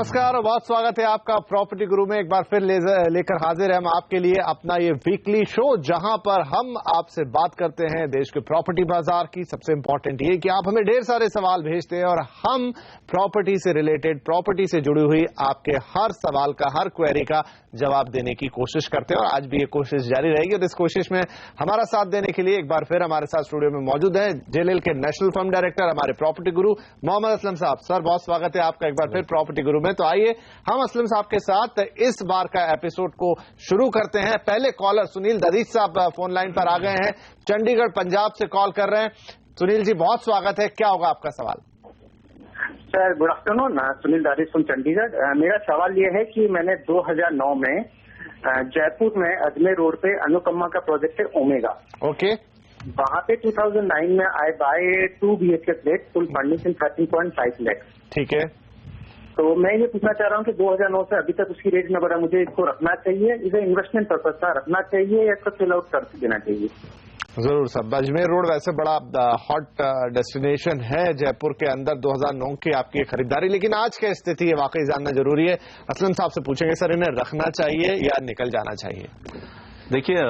नमस्कार और बहुत स्वागत है आपका प्रॉपर्टी गुरु में। एक बार फिर लेकर हाजिर है हम आपके लिए अपना ये वीकली शो, जहां पर हम आपसे बात करते हैं देश के प्रॉपर्टी बाजार की। सबसे इंपॉर्टेंट ये कि आप हमें ढेर सारे सवाल भेजते हैं और हम प्रॉपर्टी से रिलेटेड, प्रॉपर्टी से जुड़ी हुई आपके हर सवाल का, हर क्वेरी का जवाब देने की कोशिश करते हैं और आज भी ये कोशिश जारी रहेगी। और इस कोशिश में हमारा साथ देने के लिए एक बार फिर हमारे साथ स्टूडियो में मौजूद है जेएलएल के नेशनल फर्म डायरेक्टर, हमारे प्रॉपर्टी गुरु मोहम्मद असलम साहब। सर, बहुत स्वागत है आपका एक बार फिर प्रॉपर्टी गुरु में। तो आइए हम असलम साहब के साथ इस बार का एपिसोड को शुरू करते हैं। पहले कॉलर सुनील ददीज साहब फोन लाइन पर आ गए हैं, चंडीगढ़ पंजाब से कॉल कर रहे हैं। सुनील जी, बहुत स्वागत है, क्या होगा आपका सवाल? Sir, good afternoon. Sunil Daris from Chandigarh. मेरा सवाल यह है कि मैंने 2009 में जयपुर में अजमेर रोड पे अनुपमा का प्रोजेक्ट है ओमेगा। ओके। वहां पे 2009 में I buy 2 BHK flat full furnishing 13.5 lakh. ठीक है। तो मैं ये पूछना चाह रहा हूँ कि 2009 से अभी तक उसकी रेट न बढ़ा, मुझे इसको रखना चाहिए, इसे इन्वेस्टमेंट पर्पज था, रखना चाहिए या इसको सेल आउट कर देना चाहिए? जरूर साहब। अजमेर रोड वैसे बड़ा हॉट डेस्टिनेशन है जयपुर के अंदर। 2009 की आपकी खरीदारी, लेकिन आज क्या स्थिति है वाकई जानना जरूरी है। असलम साहब से पूछेंगे, सर इन्हें रखना चाहिए या निकल जाना चाहिए? देखिए,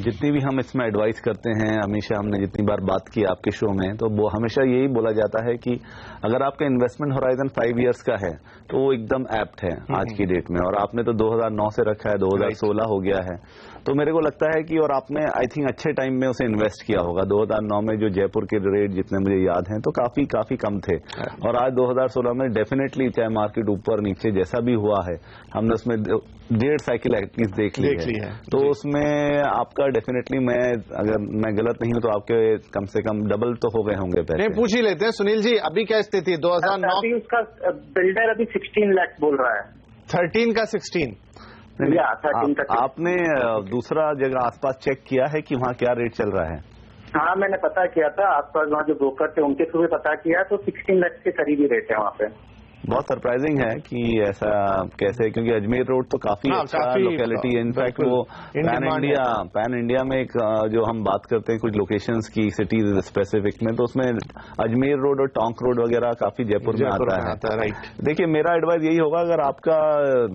जितनी भी हम इसमें एडवाइस करते हैं, हमेशा हमने जितनी बार बात की आपके शो में, तो वो हमेशा यही बोला जाता है कि अगर आपका इन्वेस्टमेंट होराइजन 5 इयर्स का है तो वो एकदम एप्ट है आज की डेट में। और आपने तो 2009 से रखा है, 2016 हो गया है, तो मेरे को लगता है कि और आपने आई थिंक अच्छे टाइम में उसे इन्वेस्ट किया होगा। 2009 में जो जयपुर के रेट जितने मुझे याद हैं तो काफी कम थे, और आज 2016 में डेफिनेटली चाहे मार्केट ऊपर नीचे जैसा भी हुआ है, हमने उसमें 1.5 साइकिल एटलीस्ट देख ली है। तो उसमें आपका डेफिनेटली, अगर मैं गलत नहीं हूं तो आपके कम से कम डबल तो हो गए होंगे पैसे। नहीं, पूछ ही लेते हैं सुनील जी, अभी क्या स्थिति है? 2009 अभी उसका बिल्डर अभी 16 लाख बोल रहा है। 13 का 16? आपने दूसरा जगह आसपास चेक किया है कि वहाँ क्या रेट चल रहा है? हाँ, मैंने पता किया था, आसपास वहाँ जो ब्रोकर थे उनके थ्रू पता किया, तो 16 लाख के करीब ही रेट है वहाँ पे। बहुत सरप्राइजिंग है कि ऐसा कैसे, क्योंकि अजमेर रोड तो काफी अच्छा लोकेलिटी है। इनफैक्ट वो पैन इंडिया में एक जो हम बात करते हैं कुछ लोकेशंस की, सिटीज स्पेसिफिक में, तो उसमें अजमेर रोड और टोंक रोड वगैरह काफी जयपुर में आता है। राइट। देखिए, मेरा एडवाइस यही होगा, अगर आपका,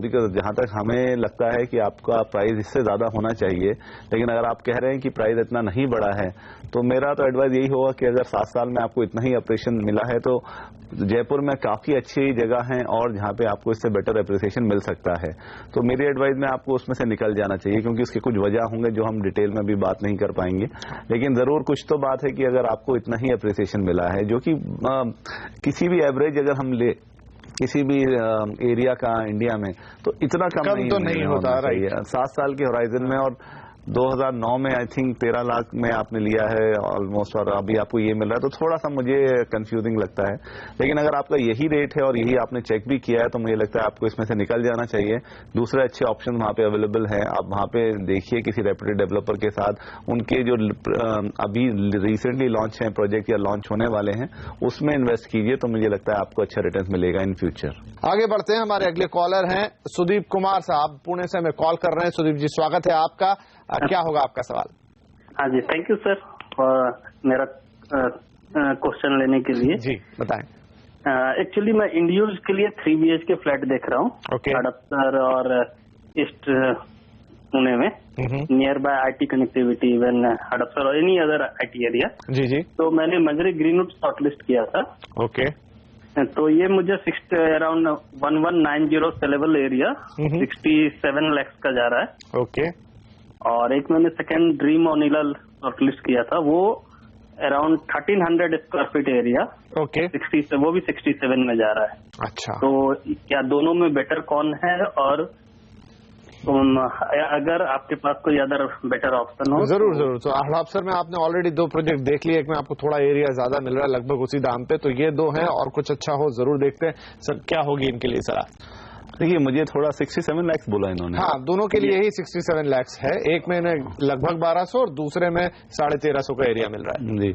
बिकॉज जहां तक हमें लगता है कि आपका प्राइस इससे ज्यादा होना चाहिए, लेकिन अगर आप कह रहे हैं कि प्राइस इतना नहीं बढ़ा है, तो मेरा तो एडवाइस यही होगा कि अगर 7 साल में आपको इतना ही अप्रिसिएशन मिला है तो जयपुर में काफी अच्छी जगह है और जहां पे आपको इससे बेटर अप्रिसिएशन मिल सकता है, तो मेरी एडवाइस में आपको उसमें से निकल जाना चाहिए, क्योंकि उसके कुछ वजह होंगे जो हम डिटेल में भी बात नहीं कर पाएंगे। लेकिन जरूर कुछ तो बात है कि अगर आपको इतना ही अप्रिसिएशन मिला है, जो कि किसी भी एवरेज अगर हम ले किसी भी एरिया का इंडिया में, तो इतना कम नहीं होता। 7 साल के होराइजन में, और 2009 में आई थिंक 13 लाख में आपने लिया है ऑलमोस्ट, और अभी आपको ये मिल रहा है, तो थोड़ा सा मुझे कंफ्यूजिंग लगता है। लेकिन अगर आपका यही रेट है और यही आपने चेक भी किया है, तो मुझे लगता है आपको इसमें से निकल जाना चाहिए। दूसरे अच्छे ऑप्शन वहाँ पे अवेलेबल है, आप वहाँ पे देखिए किसी रेप्यूटेड डेवलपर के साथ, उनके जो अभी रिसेंटली लॉन्च है प्रोजेक्ट या लॉन्च होने वाले हैं, उसमें इन्वेस्ट कीजिए, तो मुझे लगता है आपको अच्छा रिटर्न मिलेगा इन फ्यूचर। आगे बढ़ते हैं, हमारे अगले कॉलर हैं सुदीप कुमार साहब, पुणे से हमें कॉल कर रहे हैं। सुदीप जी, स्वागत है आपका, क्या होगा आपका सवाल? हाँ जी, थैंक यू सर मेरा क्वेश्चन लेने के लिए। जी बताएं। एक्चुअली मैं इंडिविजुअल के लिए 3 BHK फ्लैट देख रहा हूँ, हड़पसर और ईस्ट पुणे में, near by IT connectivity, even Hadapsar और एनी अदर IT एरिया। जी जी। तो मैंने मंजरी ग्रीनवुड शॉर्टलिस्ट किया था। ओके। तो ये मुझे अराउंड 1190 सेलेबल एरिया 67 लाख का जा रहा है। ओके। और एक मैंने सेकंड ड्रीम ऑनिला शॉर्टलिस्ट किया था, वो around 1300 square feet area. Okay. 60, वो भी 67 में जा रहा है। अच्छा, तो क्या दोनों में बेटर कौन है, और अगर आपके पास कोई अदर बेटर ऑप्शन हो? जरूर जरूर। तो हड़पसर में आपने ऑलरेडी 2 प्रोजेक्ट देख लिए, एक में आपको थोड़ा एरिया ज्यादा मिल रहा है लगभग उसी दाम पे, तो ये 2 हैं, और कुछ अच्छा हो जरूर देखते हैं। सर, क्या होगी इनके लिए सलाह? देखिए, मुझे थोड़ा 67 लाख बोला इन्होंने। हाँ, दोनों के लिए ही 67 लाख है, एक में लगभग 1200 और दूसरे में 1350 का एरिया मिल रहा है। जी,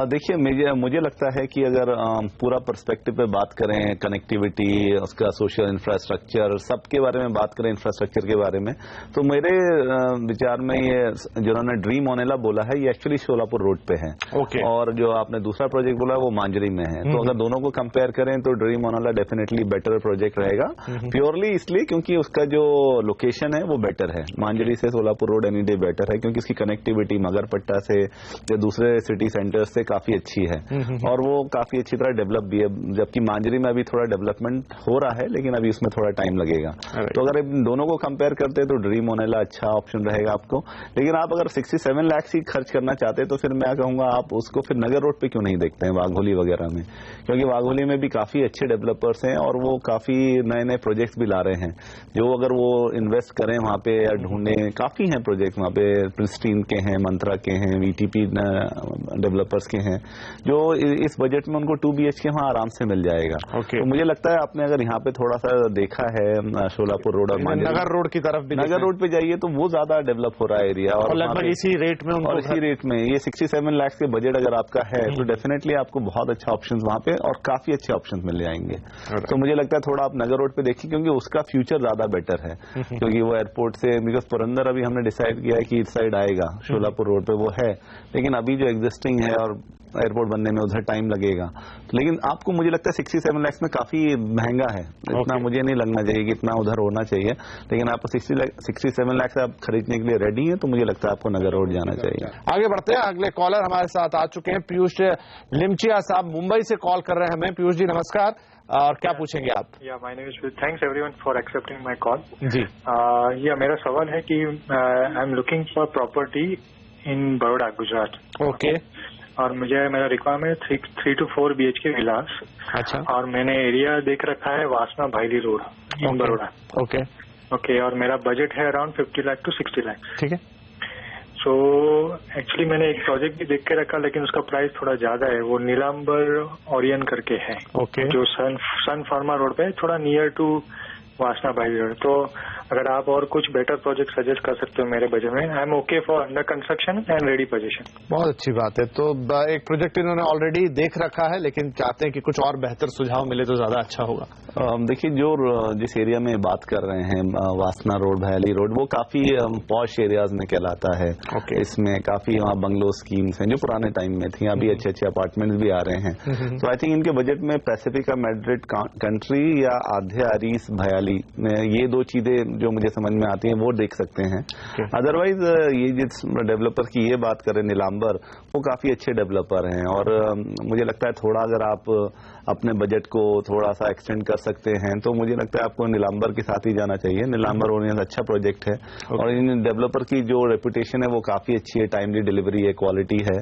देखिए मुझे लगता है कि अगर पूरा पर्सपेक्टिव पे बात करें, कनेक्टिविटी, उसका सोशल इंफ्रास्ट्रक्चर, सबके बारे में बात करें, इंफ्रास्ट्रक्चर के बारे में, तो मेरे विचार में ये जिन्होंने ड्रीम ओनेला बोला है ये एक्चुअली शोलापुर रोड पे है। और जो आपने दूसरा प्रोजेक्ट बोला वो मांजरी में है। तो अगर दोनों को कंपेयर करें तो ड्रीम ओनेला डेफिनेटली बेटर प्रोजेक्ट रहेगा, प्योरली इसलिए क्योंकि उसका जो लोकेशन है वो बेटर है। मांजरी से Solapur road any day better है क्योंकि इसकी कनेक्टिविटी मगरपट्टा से या दूसरे सिटी सेंटर्स से काफी अच्छी है और वो काफी अच्छी तरह डेवलप भी है, जबकि मांजरी में अभी थोड़ा डेवलपमेंट हो रहा है लेकिन अभी उसमें थोड़ा टाइम लगेगा। तो अगर इन दोनों को कंपेयर करते हैं तो ड्रीम ओनेला अच्छा ऑप्शन रहेगा आपको। लेकिन आप अगर 67 लाख ही खर्च करना चाहते हैं तो फिर मैं कहूंगा आप उसको फिर नगर रोड पे क्यों नहीं देखते हैं, वाघोली वगैरह में, क्योंकि वाघोली में भी काफी अच्छे डेवलपर्स हैं और वो काफी नए नए प्रोजेक्ट्स भी ला रहे हैं। जो अगर वो इन्वेस्ट करें वहां पे या ढूंढे, काफी हैं प्रोजेक्ट वहां पे, प्रिस्टीन के हैं, मंत्रा के हैं, वीटीपी डेवलपर्स के हैं, जो इस बजट में उनको 2 BHK वहां आराम से मिल जाएगा। तो मुझे लगता है आपने अगर यहाँ पे थोड़ा सा देखा है शोलापुर रोड और नगर रोड की तरफ भी, नगर रोड पे जाइए तो वो ज्यादा डेवलप हो रहा है एरिया और लगभग इसी रेट में, और इसी रेट में ये 67 लाख के बजट अगर आपका है तो डेफिनेटली आपको बहुत अच्छा ऑप्शन वहां पे और काफी अच्छे ऑप्शन मिल जाएंगे। तो मुझे लगता है थोड़ा आप नगर रोड पे देखिए क्योंकि उसका फ्यूचर ज्यादा बेटर है, क्योंकि वो एयरपोर्ट से, बिकॉज पुरंदर अभी हमने डिसाइड किया है कि इस साइड आएगा, शोलापुर रोड पे वो है, लेकिन अभी जो एग्जिस्टिंग है और एयरपोर्ट बनने में उधर टाइम लगेगा। लेकिन आपको मुझे लगता है 67 लाख में काफी महंगा है, इतना मुझे नहीं लगना चाहिए कि इतना उधर होना चाहिए। लेकिन आप 67 लाख से आप खरीदने के लिए रेडी हैं तो मुझे लगता है आपको नगर रोड जाना चाहिए। आगे बढ़ते हैं, अगले कॉलर हमारे साथ आ चुके हैं, पीयूष लिमचिया साहब मुंबई से कॉल कर रहे हैं हमें। पीयूष जी नमस्कार, और क्या पूछेंगे आप? My name is, thanks everyone for accepting my call जी। मेरा सवाल है कि I am looking for property in Baroda, Gujarat. Okay. और मेरा रिक्वायरमेंट 3 to 4 BHK विलास। अच्छा। और मैंने एरिया देख रखा है वासना भाईली रोड इन बड़ौदा। ओके। और मेरा बजट है अराउंड 50 लाख to 60 लाख। ठीक है। सो एक्चुअली मैंने एक प्रोजेक्ट भी देख के रखा लेकिन उसका प्राइस थोड़ा ज्यादा है, वो नीलांबर ओरियन करके है। जो सन फार्मा रोड पे, थोड़ा नियर टू वासना भाईली रोड। तो अगर आप और कुछ बेटर प्रोजेक्ट सजेस्ट कर सकते हो मेरे बजट में, I am okay for under construction and ready position. बहुत अच्छी बात है। तो एक प्रोजेक्ट इन्होंने ऑलरेडी देख रखा है लेकिन चाहते हैं कि कुछ और बेहतर सुझाव मिले तो ज्यादा अच्छा होगा। देखिए जिस एरिया में बात कर रहे हैं, वासना रोड, भैली रोड, वो काफी पॉश एरियाज में कहलाता है। इसमें काफी वहाँ बंगलो स्कीम्स हैं जो पुराने टाइम में थी, अभी अच्छे अच्छे अपार्टमेंट्स भी आ रहे हैं। तो आई थिंक इनके बजट में पैसिफिका मैड्रिड कंट्री या आध्या अरीस भयाली, ये दो चीजें जो मुझे समझ में आती हैं वो देख सकते हैं। अदरवाइज ये जिस डेवलपर की ये बात करें नीलांबर, वो काफी अच्छे डेवलपर हैं और मुझे लगता है थोड़ा अगर आप अपने बजट को थोड़ा सा एक्सटेंड कर सकते हैं तो मुझे लगता है आपको नीलांबर के साथ ही जाना चाहिए। नीलांबर ओरियन अच्छा प्रोजेक्ट है और इन डेवलपर की जो रेपुटेशन है वो काफी अच्छी है, टाइमली डिलीवरी है, क्वालिटी है,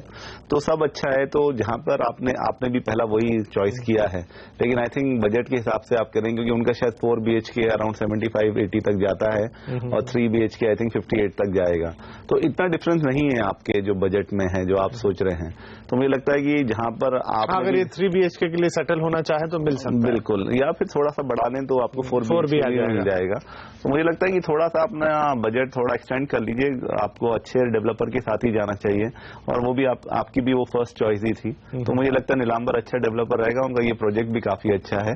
तो सब अच्छा है। तो जहां पर आपने भी पहला वही चॉइस किया है, लेकिन आई थिंक बजट के हिसाब से आप करें क्योंकि उनका शायद 4 BHK अराउंड 75-80 तक जाता है और 3 BHK आई थिंक 58 तक जाएगा। तो इतना डिफरेंस नहीं है आपके जो बजट में है जो आप सोच रहे हैं। तो मुझे लगता है कि जहां पर आप अगर ये 3 BHK के लिए सेटल होना चाहे तो मिल सकता है, बिल्कुल, या फिर थोड़ा सा बढ़ा लें तो आपको 4 भी मिल जाएगा। तो मुझे लगता है कि थोड़ा सा अपना बजट थोड़ा एक्सटेंड कर लीजिए, आपको अच्छे डेवलपर के साथ ही जाना चाहिए और वो भी आपकी भी वो फर्स्ट चॉइस ही थी। तो मुझे लगता है नीलांबर अच्छा डेवलपर रहेगा, उनका ये प्रोजेक्ट भी काफी अच्छा है।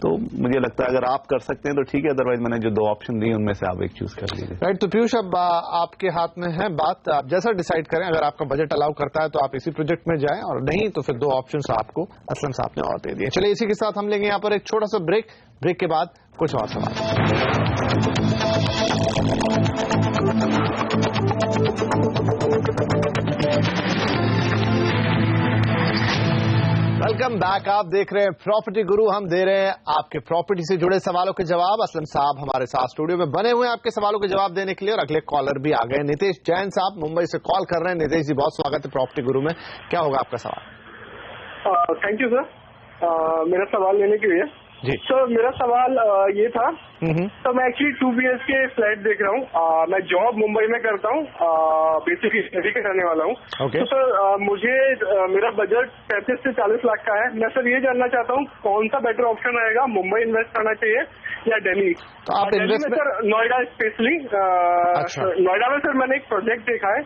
तो मुझे लगता है अगर आप कर सकते हैं तो ठीक है, अदरवाइज मैंने जो 2 ऑप्शन दी उनमें से आप एक चूज कर लीजिए। राइट। तो पीयूष अब आपके हाथ में है बात, आप जैसा डिसाइड करें। अगर आपका बजट अलाउ करता है तो आप इसी प्रोजेक्ट में जाएं और नहीं तो फिर 2 ऑप्शंस आपको असलम साहब ने और दे दिए। चलिए इसी के साथ हम लेंगे यहाँ पर एक छोटा सा ब्रेक के बाद कुछ और सवाल। Welcome back. आप देख रहे हैं प्रॉपर्टी गुरु। हम दे रहे हैं आपके प्रॉपर्टी से जुड़े सवालों के जवाब। असलम साहब हमारे साथ स्टूडियो में बने हुए हैं आपके सवालों के जवाब देने के लिए और अगले कॉलर भी आ गए। नितेश जैन साहब मुंबई से कॉल कर रहे हैं। नितेश जी बहुत स्वागत है प्रॉपर्टी गुरु में, क्या होगा आपका सवाल? थैंक यू सर मेरा सवाल लेने के लिए। जी सर मेरा सवाल ये था, तो मैं एक्चुअली 2 BHK फ्लैट देख रहा हूँ। मैं जॉब मुंबई में करता हूँ, बेसिकली स्टडी करने वाला हूँ। तो सर मुझे मेरा बजट 35 से 40 लाख का है। मैं सर ये जानना चाहता हूँ कौन सा बेटर ऑप्शन रहेगा, मुंबई इन्वेस्ट करना चाहिए या दिल्ली? तो आप दिल्ली में सर नोएडा स्पेशली, नोएडा में सर मैंने एक प्रोजेक्ट देखा है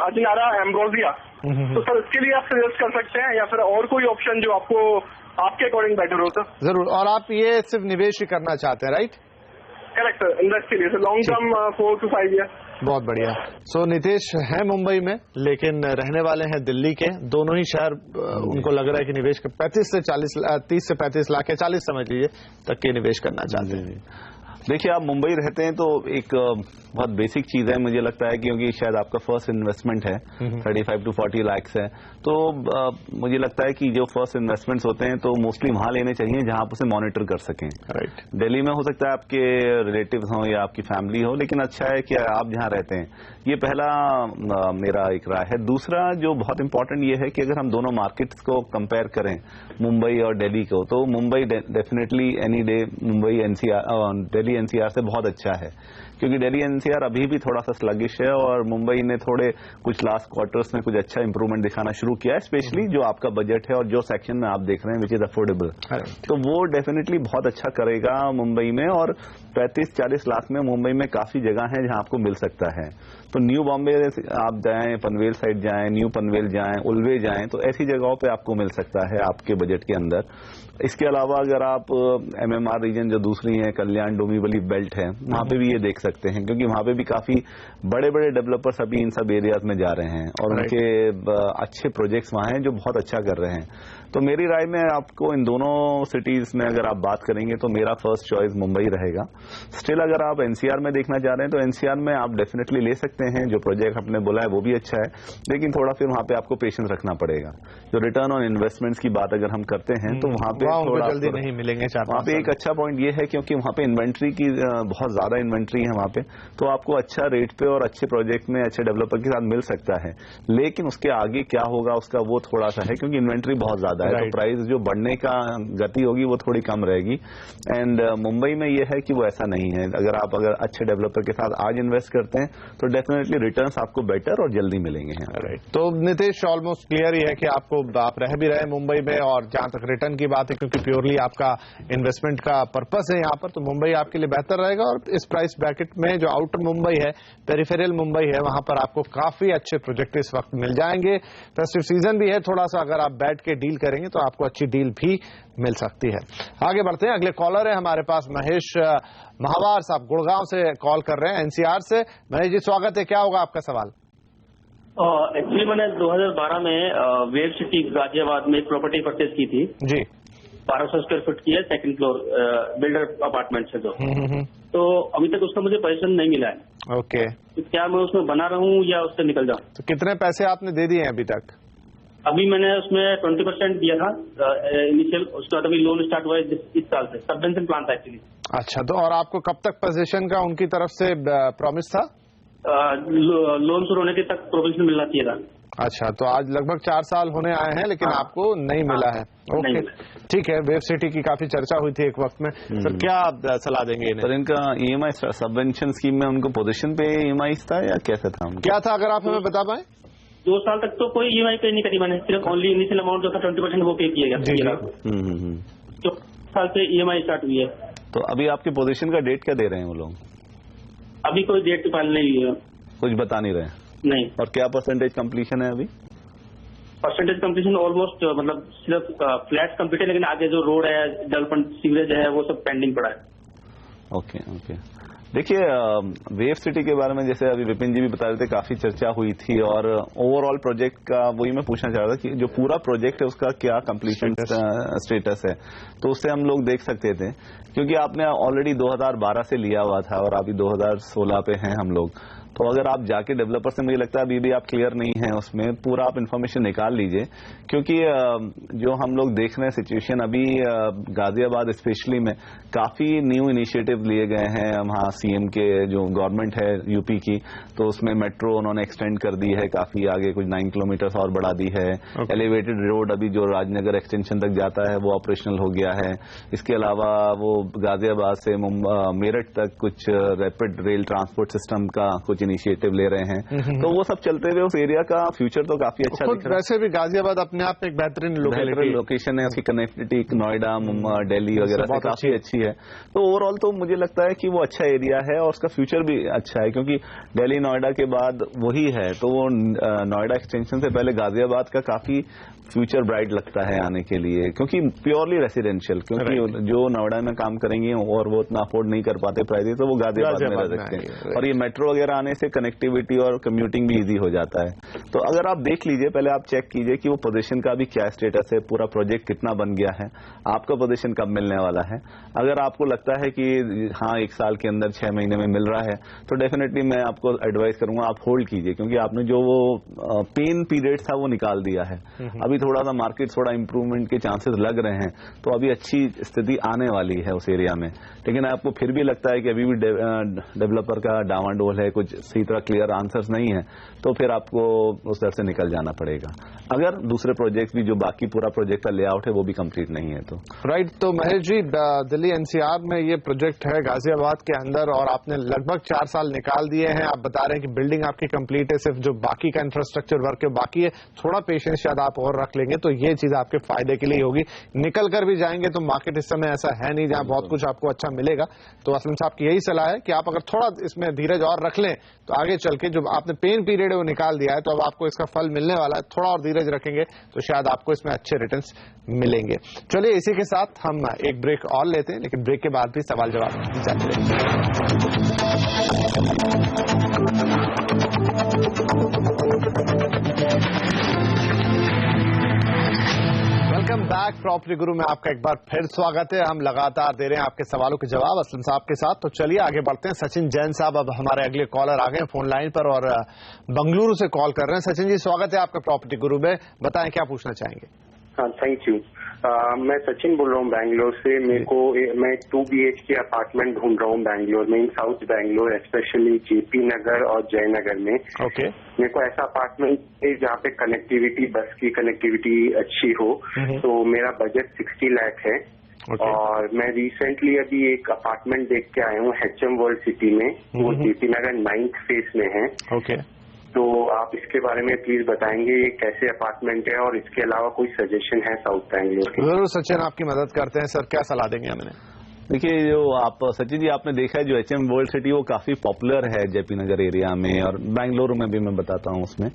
अजिनारा एम्ब्रोजिया, तो सर इसके लिए आप सजेस्ट कर सकते हैं या फिर और कोई ऑप्शन जो आपको आपके अकॉर्डिंग बेटर हो? सर जरूर। और आप ये सिर्फ निवेश ही करना चाहते हैं, राइट? करेक्ट सर, इन्वेस्ट के लिए sir, long term 4 to 5 year. बहुत बढ़िया। सो नितेश है मुंबई में लेकिन रहने वाले हैं दिल्ली के। दोनों ही शहर उनको लग रहा है कि निवेश 30 से 35 लाख या 40 समझ लीजिए तक के निवेश करना चाहते हैं। देखिए, आप मुंबई रहते हैं तो एक बहुत बेसिक चीज है मुझे लगता है, क्योंकि शायद आपका फर्स्ट इन्वेस्टमेंट है 35 to 40 लाख है, तो मुझे लगता है कि जो फर्स्ट इन्वेस्टमेंट्स होते हैं तो मोस्टली वहां लेने चाहिए जहां आप उसे मॉनिटर कर सकें। राइट। दिल्ली में हो सकता है आपके रिलेटिव्स हों या आपकी फैमिली हो, लेकिन अच्छा है कि आप जहां रहते हैं। ये पहला मेरा एक राय है। दूसरा जो बहुत इंपॉर्टेंट ये है कि अगर हम दोनों मार्केट्स को कंपेयर करें, मुंबई और दिल्ली को, तो Mumbai definitely any day Mumbai Delhi NCR से बहुत अच्छा है, क्योंकि दिल्ली एनसीआर अभी भी थोड़ा सा स्लगिश है और मुंबई ने थोड़े कुछ लास्ट क्वार्टर्स में कुछ अच्छा इंप्रूवमेंट दिखाना शुरू किया है, स्पेशली जो आपका बजट है और जो सेक्शन में आप देख रहे हैं विच इज अफोर्डेबल, तो वो डेफिनेटली बहुत अच्छा करेगा मुंबई में। और 35-40 लाख में मुंबई में काफी जगह है जहां आपको मिल सकता है। तो न्यू बॉम्बे आप जाएं, पनवेल साइड जाएं, न्यू पनवेल जाएं, उल्वे जाएं, तो ऐसी जगहों पे आपको मिल सकता है आपके बजट के अंदर। इसके अलावा अगर आप एमएमआर रीजन जो दूसरी है, कल्याण डोंबिवली बेल्ट है, वहां पे भी ये देख सकते हैं, क्योंकि वहां पे भी काफी बड़े बड़े डेवलपर्स अभी इन सब एरियाज में जा रहे हैं और उनके अच्छे प्रोजेक्ट्स वहां हैं जो बहुत अच्छा कर रहे हैं। तो मेरी राय में आपको इन दोनों सिटीज में अगर आप बात करेंगे तो मेरा फर्स्ट चॉइस मुंबई रहेगा। स्टिल अगर आप एनसीआर में देखना चाह रहे हैं तो एनसीआर में आप डेफिनेटली ले सकते हैं, जो प्रोजेक्ट आपने बोला है वो भी अच्छा है, लेकिन थोड़ा फिर वहां पे आपको पेशेंस रखना पड़ेगा। जो रिटर्न ऑन इन्वेस्टमेंट्स की बात अगर हम करते हैं तो वहां पे थोड़ा जल्दी नहीं मिलेंगे। वहां पे एक अच्छा पॉइंट ये है क्योंकि वहां पे इन्वेंट्री की बहुत ज्यादा इन्वेंट्री है वहां पे, तो आपको अच्छा रेट पे और अच्छे प्रोजेक्ट में अच्छे डेवलपर के साथ मिल सकता है। लेकिन उसके आगे क्या होगा उसका वो थोड़ा सा है, क्योंकि इन्वेंट्री बहुत ज्यादा है, तो प्राइस जो बढ़ने का गति होगी वो थोड़ी कम रहेगी। एंड मुंबई में ये है कि वो ऐसा नहीं है। अगर आप अच्छे डेवलपर के साथ आज इन्वेस्ट करते हैं तो डेफिनेटली रिटर्न्स आपको बेटर और जल्दी मिलेंगे। राइट। तो नितेश ऑलमोस्ट क्लियर ही है कि आप रह भी रहे मुंबई में, और जहां तक रिटर्न की बात है क्योंकि प्योरली आपका इन्वेस्टमेंट का पर्पस है यहाँ पर, तो मुंबई आपके लिए बेहतर रहेगा। और इस प्राइस ब्रैकेट में जो आउटर मुंबई है, पेरिफेरल मुंबई है, वहां पर आपको काफी अच्छे प्रोजेक्ट इस वक्त मिल जाएंगे। फेस्टिव सीजन भी है, थोड़ा सा अगर आप बैठ के डील करेंगे तो आपको अच्छी डील भी मिल सकती है। आगे बढ़ते हैं, अगले कॉलर है हमारे पास महेश महावार साहब, गुड़गांव से कॉल कर रहे हैं, एनसीआर से। महेश जी स्वागत है, क्या होगा आपका सवाल? एक्चुअली मैंने 2012 में वेव सिटी गाजियाबाद में एक प्रॉपर्टी परचेज की थी जी, 1200 स्क्वायर फुट की है, सेकंड फ्लोर बिल्डर अपार्टमेंट से। तो अभी तक उसका मुझे पोजीशन नहीं मिला है। ओके, तो क्या मैं उसमें बना रहूं या उससे निकल जाऊं? तो कितने पैसे आपने दे दिए हैं अभी तक? अभी मैंने उसमें 20% दिया था इनिशियल, उसके बाद अभी लोन स्टार्ट हुआ है इस साल से, सबवेंशन प्लान था एक्चुअली। अच्छा, तो और आपको कब तक पोजीशन का उनकी तरफ से प्रॉमिस था? लोन शुरू होने के तक प्रोविजन मिलना चाहिए था। अच्छा, तो आज लगभग 4 साल होने आए हैं लेकिन आपको नहीं मिला है। ओके, ठीक है। वेब सिटी की काफी चर्चा हुई थी एक वक्त में, सर क्या सलाह देंगे इन्हें? सर इनका ईएमआई सबवेंशन स्कीम में उनको पोजीशन पे ईएमआई था या कैसा था? क्या था अगर आप हमें बता पाए? 2 साल तक तो कोई ईएमआई पे नहीं करी मैंने, सिर्फ ओनली इनिशियल अमाउंट जो था 20% वो पे किया गया। तो 2 साल से ईएमआई स्टार्ट हुई है। तो अभी आपके पोजीशन का डेट क्या दे रहे हैं वो लोग? अभी कोई डेट फाइनल नहीं हुई है। कुछ बता नहीं रहे? नहीं। और क्या परसेंटेज कंप्लीशन है अभी? परसेंटेज कंप्लीशन ऑलमोस्ट मतलब सिर्फ फ्लैट कंप्लीट है, लेकिन आगे जो रोड है, डेवलपमेंट, सीवरेज है, वो सब पेंडिंग पड़ा है। Okay okay. देखिए, वेव सिटी के बारे में जैसे अभी विपिन जी भी बता रहे थे, काफी चर्चा हुई थी और ओवरऑल प्रोजेक्ट का वही मैं पूछना चाह रहा था कि जो पूरा प्रोजेक्ट है उसका क्या कंप्लीशन स्टेटस है, तो उससे हम लोग देख सकते थे, क्योंकि आपने ऑलरेडी 2012 से लिया हुआ था और अभी 2016 पे हैं हम लोग। तो अगर आप जाके डेवलपर से, मुझे लगता है अभी भी आप क्लियर नहीं है उसमें, पूरा आप इन्फॉर्मेशन निकाल लीजिए, क्योंकि जो हम लोग देख रहे हैं सिचुएशन अभी गाजियाबाद स्पेशली में काफी न्यू इनिशिएटिव लिए गए हैं वहाँ सीएम के, जो गवर्नमेंट है यूपी की, तो उसमें मेट्रो उन्होंने एक्सटेंड कर दी है काफी आगे, कुछ 9 किलोमीटर और बढ़ा दी है। एलिवेटेड रोड अभी जो राजनगर एक्सटेंशन तक जाता है वो ऑपरेशनल हो गया है। इसके अलावा वो गाजियाबाद से मेरठ तक कुछ रैपिड रेल ट्रांसपोर्ट सिस्टम का कुछ इनिशिएटिव ले रहे हैं। तो वो सब चलते हुए उस एरिया का फ्यूचर तो काफी अच्छा दिख रहा है। वैसे भी गाजियाबाद अपने आप में एक बेहतरीन लोकेशन है, उसकी कनेक्टिविटी नोएडा, मुंबई, दिल्ली वगैरह से काफी अच्छी है। तो ओवरऑल तो मुझे लगता है कि वो अच्छा एरिया है और उसका फ्यूचर भी अच्छा है, क्योंकि दिल्ली नोएडा के बाद वही है, तो वो नोएडा एक्सटेंशन से पहले गाजियाबाद का काफी फ्यूचर ब्राइट लगता है आने के लिए, क्योंकि प्योरली रेसिडेंशियल, क्योंकि जो नोएडा में काम करेंगे और वो उतना अफोर्ड नहीं कर पाते प्राइस, तो वो गाजियाबाद में रह सकते हैं। और ये मेट्रो वगैरह आने से कनेक्टिविटी और कम्यूटिंग भी इजी हो जाता है। तो अगर आप देख लीजिए, पहले आप चेक कीजिए कि वो पोजीशन का भी क्या स्टेटस है, पूरा प्रोजेक्ट कितना बन गया है, आपका पोजीशन कब मिलने वाला है। अगर आपको लगता है कि हाँ 1 साल के अंदर 6 महीने में मिल रहा है, तो डेफिनेटली मैं आपको एडवाइस करूंगा आप होल्ड कीजिए, क्योंकि आपने जो वो पेन पीरियड था वो निकाल दिया है। अभी थोड़ा सा मार्केट थोड़ा इंप्रूवमेंट के चांसेस लग रहे हैं, तो अभी अच्छी स्थिति आने वाली है उस एरिया में। लेकिन आपको फिर भी लगता है कि अभी भी डेवलपर का डावाडोल है, कुछ सही तरह क्लियर आंसर्स नहीं है, तो फिर आपको उस तरह से निकल जाना पड़ेगा, अगर दूसरे प्रोजेक्ट भी जो बाकी पूरा प्रोजेक्ट का लेआउट है वो भी कंप्लीट नहीं है तो। राइट। तो महेश जी, दिल्ली एनसीआर में ये प्रोजेक्ट है गाजियाबाद के अंदर, और आपने लगभग 4 साल निकाल दिए हैं। आप बता रहे हैं कि बिल्डिंग आपकी कंप्लीट है, सिर्फ जो बाकी का इंफ्रास्ट्रक्चर वर्क है बाकी है, थोड़ा पेशेंस शायद आप और रख लेंगे तो ये चीज आपके फायदे के लिए होगी। निकल कर भी जाएंगे तो मार्केट इस समय ऐसा है नहीं जहां बहुत कुछ आपको अच्छा मिलेगा। तो असलम साहब की यही सलाह है कि आप अगर थोड़ा इसमें धीरज और रख लें तो आगे चल के जो आपने पेन पीरियड है वो निकाल दिया है, तो अब आपको इसका फल मिलने वाला है। थोड़ा और धीरज रखेंगे तो शायद आपको इसमें अच्छे रिटर्न्स मिलेंगे। चलिए इसी के साथ हम एक ब्रेक और लेते हैं, लेकिन ब्रेक के बाद भी सवाल जवाब जारी रहेंगे। Welcome back. प्रॉपर्टी गुरु में आपका एक बार फिर स्वागत है। हम लगातार दे रहे हैं आपके सवालों के जवाब असलम साहब के साथ। तो चलिए आगे बढ़ते हैं। सचिन जैन साहब अब हमारे अगले कॉलर आ गए फोन लाइन पर और बंगलुरु से कॉल कर रहे हैं। सचिन जी, स्वागत है आपका प्रॉपर्टी गुरु में। बताएं क्या पूछना चाहेंगे। हाँ, थैंक यू। मैं सचिन बोल रहा हूँ बैंगलोर से। मैं 2 BHK अपार्टमेंट ढूंढ रहा हूँ बैंगलोर में, इन साउथ बैंगलोर, स्पेशली JP नगर और जयनगर में। ओके। मेरे को ऐसा अपार्टमेंट है जहाँ पे कनेक्टिविटी, बस की कनेक्टिविटी अच्छी हो। तो मेरा बजट 60 लाख है। और मैं रिसेंटली अभी एक अपार्टमेंट देख के आया हूँ HM वर्ल्ड सिटी में, वो JP नगर 9th फेज में है। ओके। तो आप इसके बारे में प्लीज बताएंगे ये कैसे अपार्टमेंट है, और इसके अलावा कोई सजेशन है साउथ बैंगलोर के? जरूर सचिन, आपकी मदद करते हैं सर। क्या सलाह देंगे हमें? देखिए, जो आप सचिन जी आपने देखा है जो HM वर्ल्ड सिटी वो काफी पॉपुलर है JP नगर एरिया में, और बेंगलुरु में भी मैं बताता हूँ उसमें।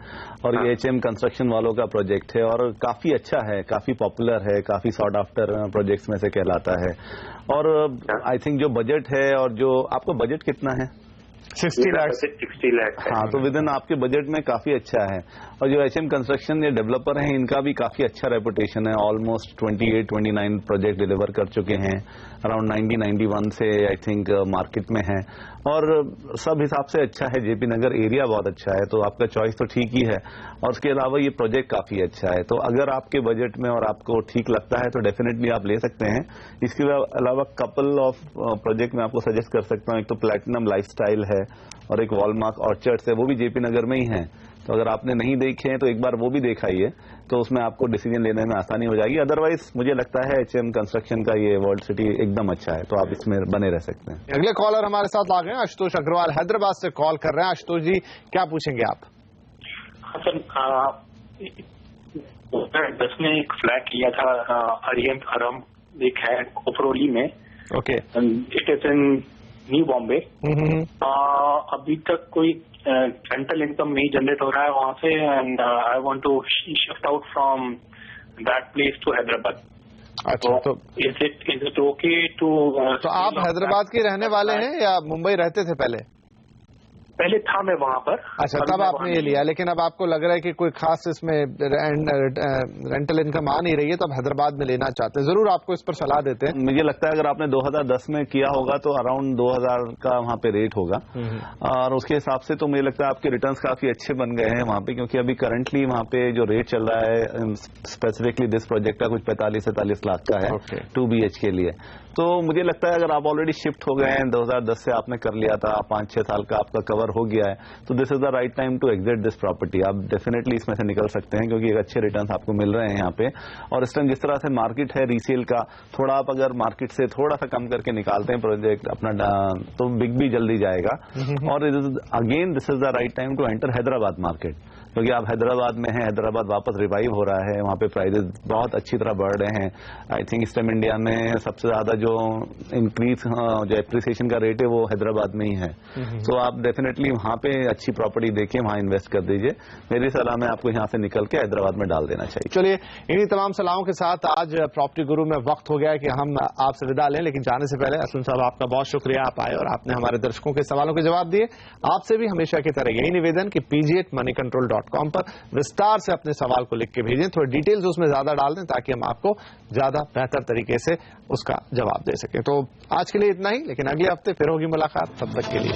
और ये HM कंस्ट्रक्शन वालों का प्रोजेक्ट है और काफी अच्छा है, काफी पॉपुलर है, काफी सॉर्ट आफ्टर प्रोजेक्ट्स में से कहलाता है। और आई थिंक जो बजट है, और जो आपका बजट कितना है? 60 लाख। हाँ, तो विद इन आपके बजट में काफी अच्छा है। और जो HM कंस्ट्रक्शन ये डेवलपर हैं, इनका भी काफी अच्छा रेपुटेशन है। ऑलमोस्ट 28-29 प्रोजेक्ट डिलीवर कर चुके हैं, अराउंड 90-91 से आई थिंक मार्केट में है, और सब हिसाब से अच्छा है। JP नगर एरिया बहुत अच्छा है, तो आपका चॉइस तो ठीक ही है। और उसके अलावा ये प्रोजेक्ट काफी अच्छा है, तो अगर आपके बजट में और आपको ठीक लगता है तो डेफिनेटली आप ले सकते हैं। इसके अलावा कपल ऑफ प्रोजेक्ट में आपको सजेस्ट कर सकता हूँ। एक तो प्लैटिनम लाइफस्टाइल है और एक वॉलमार्क ऑर्चर्ड्स है, वो भी JP नगर में ही है। तो अगर आपने नहीं देखे हैं तो एक बार वो भी दिखाइए, तो उसमें आपको डिसीजन लेने में आसानी हो जाएगी। अदरवाइज मुझे लगता है HM कंस्ट्रक्शन का ये वर्ल्ड सिटी एकदम अच्छा है, तो आप इसमें बने रह सकते हैं। अगले कॉलर हमारे साथ आ गए हैं, आशुतोष अग्रवाल हैदराबाद से कॉल कर रहे हैं। आशुतोष जी, क्या पूछेंगे आप? सर, 2010 में एक फ्लैट लिया था अरियंत अरम, एक है कोपरोली में। Okay. It is in new Bombay. अभी तक कोई रेंटल इनकम नहीं जनरेट हो रहा है वहां से, and I want to shift out from that place to Hyderabad. अच्छा, तो इज इट ओके टू? तो आप हैदराबाद के रहने वाले हैं या मुंबई रहते थे पहले? पहले था मैं वहां पर। अच्छा, तब आपने ये लिया, लेकिन अब आपको लग रहा है कि कोई खास इसमें रेंटल इनकम आ नहीं रही है, तो अब हैदराबाद में लेना चाहते हैं। जरूर आपको इस पर सलाह देते हैं। मुझे लगता है अगर आपने 2010 में किया होगा तो अराउंड 2000 का वहाँ पे रेट होगा, और उसके हिसाब से तो मुझे लगता है आपके रिटर्न्स काफी अच्छे बन गए हैं वहाँ पे, क्योंकि अभी करंटली वहाँ पे जो रेट चल रहा है स्पेसिफिकली दिस प्रोजेक्ट का कुछ 45-47 लाख का है 2 BHK के लिए। तो मुझे लगता है अगर आप ऑलरेडी शिफ्ट हो गए हैं, 2010 से आपने कर लिया था, 5-6 साल का आपका कवर ऑफर हो गया है, तो this is the right time to exit this property. आप डेफिनेटली इसमें से निकल सकते हैं क्योंकि एक अच्छे रिटर्न आपको मिल रहे हैं यहाँ पे। और इस टाइम जिस तरह से मार्केट है रीसेल का, थोड़ा आप अगर मार्केट से थोड़ा सा कम करके निकालते हैं प्रोजेक्ट अपना, तो बिक भी जल्दी जाएगा। और again this is the right time to enter Hyderabad market, क्योंकि आप हैदराबाद में हैं, हैदराबाद वापस रिवाइव हो रहा है, वहां पे प्राइजेस बहुत अच्छी तरह बढ़ रहे हैं। आई थिंक इस टाइम इंडिया में सबसे ज्यादा जो इंक्रीज जो एप्रिसिएशन का रेट है वो हैदराबाद में ही है। तो आप डेफिनेटली वहां पे अच्छी प्रॉपर्टी देखिए, वहां इन्वेस्ट कर दीजिए। मेरी सलाह में आपको यहाँ से निकल के हैदराबाद में डाल देना चाहिए। चलिए, इन्हीं तमाम सलाहों के साथ आज प्रॉपर्टी गुरु में वक्त हो गया है कि हम आपसे विदा लें, लेकिन जाने से पहले असलम साहब आपका बहुत शुक्रिया, आप आए और आपने हमारे दर्शकों के सवालों के जवाब दिए। आपसे भी हमेशा की तरह यही निवेदन कि pg@moneycontrol.com पर विस्तार से अपने सवाल को लिख के भेजें, थोड़ी डिटेल्स उसमें ज्यादा डाल दें ताकि हम आपको ज्यादा बेहतर तरीके से उसका जवाब दे सकें। तो आज के लिए इतना ही, लेकिन अगले हफ्ते फिर होगी मुलाकात, तब तक के लिए।